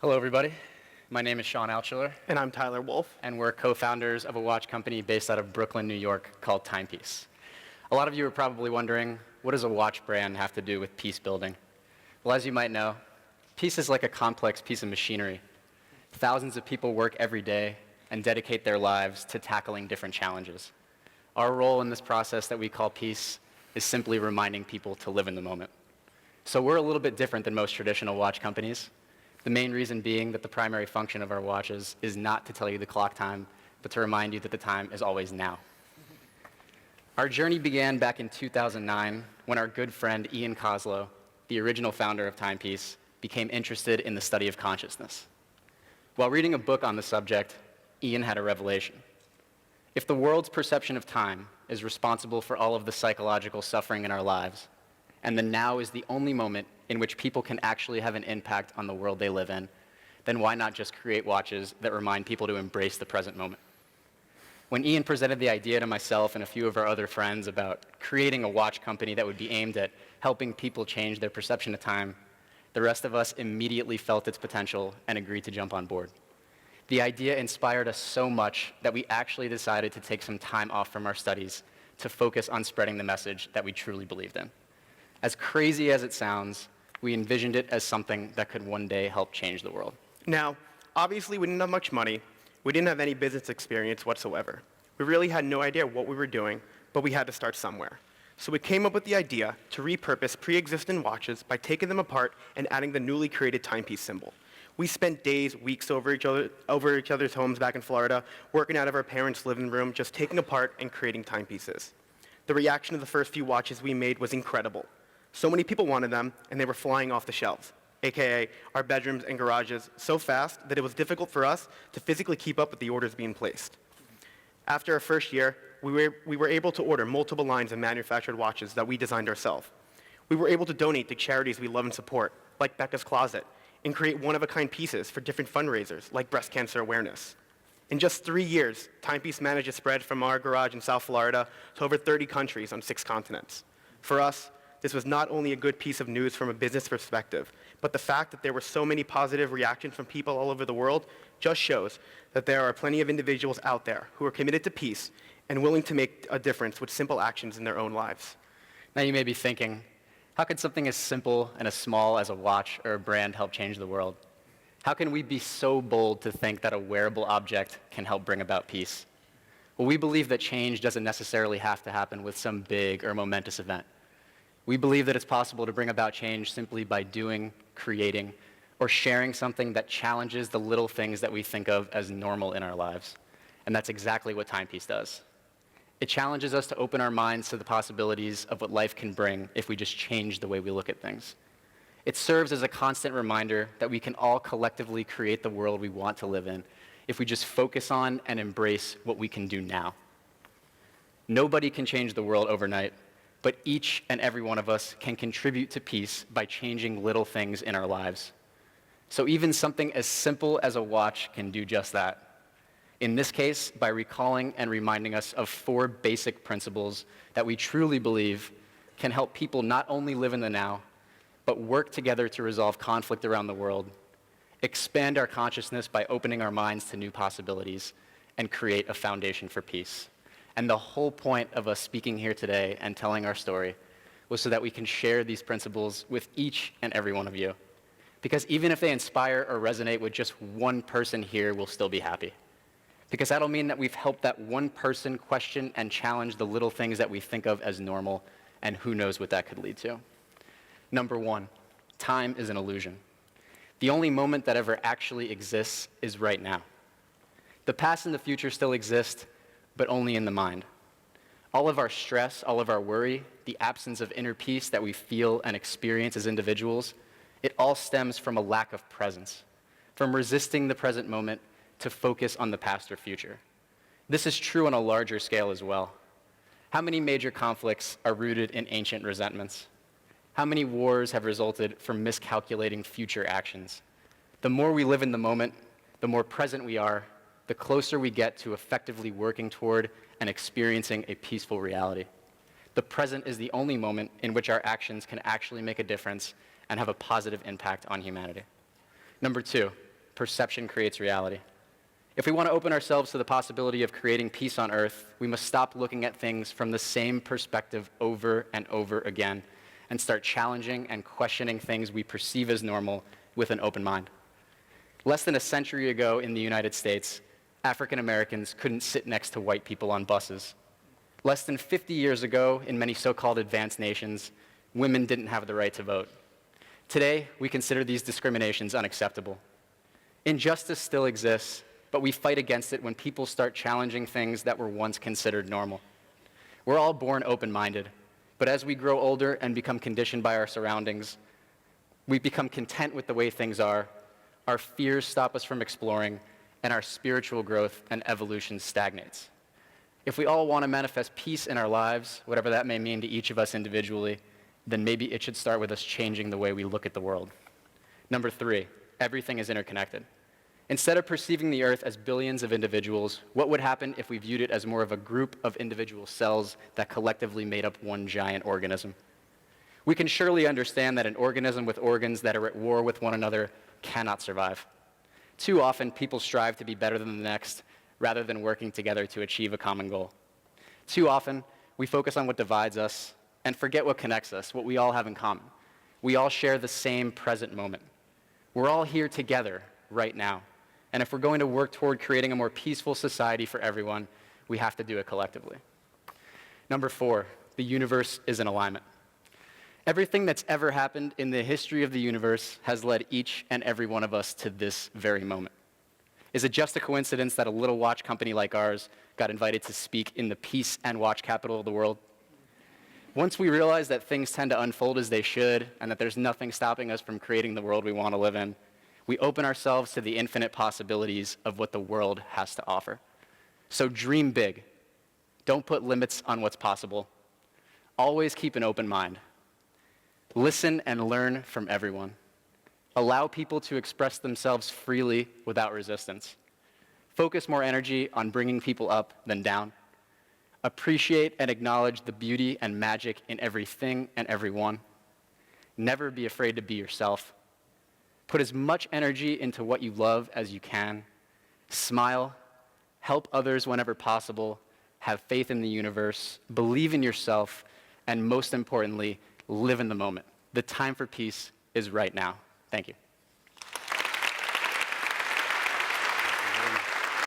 Hello, everybody. My name is Sean Altshuler, And I'm Tyler Wolf. and we're co-founders of a watch company based out of Brooklyn, New York, called TimePeace. A lot of you are probably wondering, what does a watch brand have to do with peace building? Well, as you might know, peace is like a complex piece of machinery. Thousands of people work every day and dedicate their lives to tackling different challenges. Our role in this process that we call peace is simply reminding people to live in the moment. So we're a little bit different than most traditional watch companies. The main reason being that the primary function of our watches is not to tell you the clock time, but to remind you that the time is always now. Our journey began back in 2009 when our good friend Ian Koslow, the original founder of TimePeace, became interested in the study of consciousness. While reading a book on the subject, Ian had a revelation. If the world's perception of time is responsible for all of the psychological suffering in our lives, and the now is the only moment in which people can actually have an impact on the world they live in, then why not just create watches that remind people to embrace the present moment? When Ian presented the idea to myself and a few of our other friends about creating a watch company that would be aimed at helping people change their perception of time, the rest of us immediately felt its potential and agreed to jump on board. The idea inspired us so much that we actually decided to take some time off from our studies to focus on spreading the message that we truly believed in. As crazy as it sounds, we envisioned it as something that could one day help change the world. Now, obviously, we didn't have much money. We didn't have any business experience whatsoever. We really had no idea what we were doing, but we had to start somewhere. So we came up with the idea to repurpose pre-existing watches by taking them apart and adding the newly created timepiece symbol. We spent days, weeks over each other's homes back in Florida, working out of our parents' living room, just taking apart and creating timepieces. The reaction of the first few watches we made was incredible. So many people wanted them, and they were flying off the shelves, aka our bedrooms and garages, so fast that it was difficult for us to physically keep up with the orders being placed. After our first year, we were able to order multiple lines of manufactured watches that we designed ourselves. We were able to donate to charities we love and support, like Becca's Closet, and create one-of-a-kind pieces for different fundraisers, like breast cancer awareness. In just 3 years, Timepiece managed to spread from our garage in South Florida to over 30 countries on 6 continents. For us, this was not only a good piece of news from a business perspective, but the fact that there were so many positive reactions from people all over the world just shows that there are plenty of individuals out there who are committed to peace and willing to make a difference with simple actions in their own lives. Now you may be thinking, how could something as simple and as small as a watch or a brand help change the world? How can we be so bold to think that a wearable object can help bring about peace? Well, we believe that change doesn't necessarily have to happen with some big or momentous event. We believe that it's possible to bring about change simply by doing, creating, or sharing something that challenges the little things that we think of as normal in our lives. And that's exactly what Timepiece does. It challenges us to open our minds to the possibilities of what life can bring if we just change the way we look at things. It serves as a constant reminder that we can all collectively create the world we want to live in if we just focus on and embrace what we can do now. Nobody can change the world overnight, but each and every one of us can contribute to peace by changing little things in our lives. So even something as simple as a watch can do just that. In this case, by recalling and reminding us of 4 basic principles that we truly believe can help people not only live in the now, but work together to resolve conflict around the world, expand our consciousness by opening our minds to new possibilities, and create a foundation for peace. And the whole point of us speaking here today and telling our story was so that we can share these principles with each and every one of you. Because even if they inspire or resonate with just one person here, we'll still be happy. Because that'll mean that we've helped that one person question and challenge the little things that we think of as normal, and who knows what that could lead to. Number 1, time is an illusion. The only moment that ever actually exists is right now. The past and the future still exist, but only in the mind. All of our stress, all of our worry, the absence of inner peace that we feel and experience as individuals, it all stems from a lack of presence, from resisting the present moment to focus on the past or future. This is true on a larger scale as well. How many major conflicts are rooted in ancient resentments? How many wars have resulted from miscalculating future actions? The more we live in the moment, the more present we are, the closer we get to effectively working toward and experiencing a peaceful reality. The present is the only moment in which our actions can actually make a difference and have a positive impact on humanity. Number 2, perception creates reality. If we want to open ourselves to the possibility of creating peace on earth, we must stop looking at things from the same perspective over and over again and start challenging and questioning things we perceive as normal with an open mind. Less than a century ago in the United States, African Americans couldn't sit next to white people on buses. Less than 50 years ago, in many so-called advanced nations, women didn't have the right to vote. Today, we consider these discriminations unacceptable. Injustice still exists, but we fight against it when people start challenging things that were once considered normal. We're all born open-minded, but as we grow older and become conditioned by our surroundings, we become content with the way things are, our fears stop us from exploring, and our spiritual growth and evolution stagnates. If we all want to manifest peace in our lives, whatever that may mean to each of us individually, then maybe it should start with us changing the way we look at the world. Number 3, everything is interconnected. Instead of perceiving the earth as billions of individuals, what would happen if we viewed it as more of a group of individual cells that collectively made up one giant organism? We can surely understand that an organism with organs that are at war with one another cannot survive. Too often, people strive to be better than the next rather than working together to achieve a common goal. Too often, we focus on what divides us and forget what connects us, what we all have in common. We all share the same present moment. We're all here together right now. And if we're going to work toward creating a more peaceful society for everyone, we have to do it collectively. Number 4, the universe is in alignment. Everything that's ever happened in the history of the universe has led each and every one of us to this very moment. Is it just a coincidence that a little watch company like ours got invited to speak in the peace and watch capital of the world? Once we realize that things tend to unfold as they should and that there's nothing stopping us from creating the world we want to live in, we open ourselves to the infinite possibilities of what the world has to offer. So dream big. Don't put limits on what's possible. Always keep an open mind. Listen and learn from everyone. Allow people to express themselves freely without resistance. Focus more energy on bringing people up than down. Appreciate and acknowledge the beauty and magic in everything and everyone. Never be afraid to be yourself. Put as much energy into what you love as you can. Smile. Help others whenever possible. Have faith in the universe. Believe in yourself. And most importantly, live in the moment. The time for peace is right now. Thank you.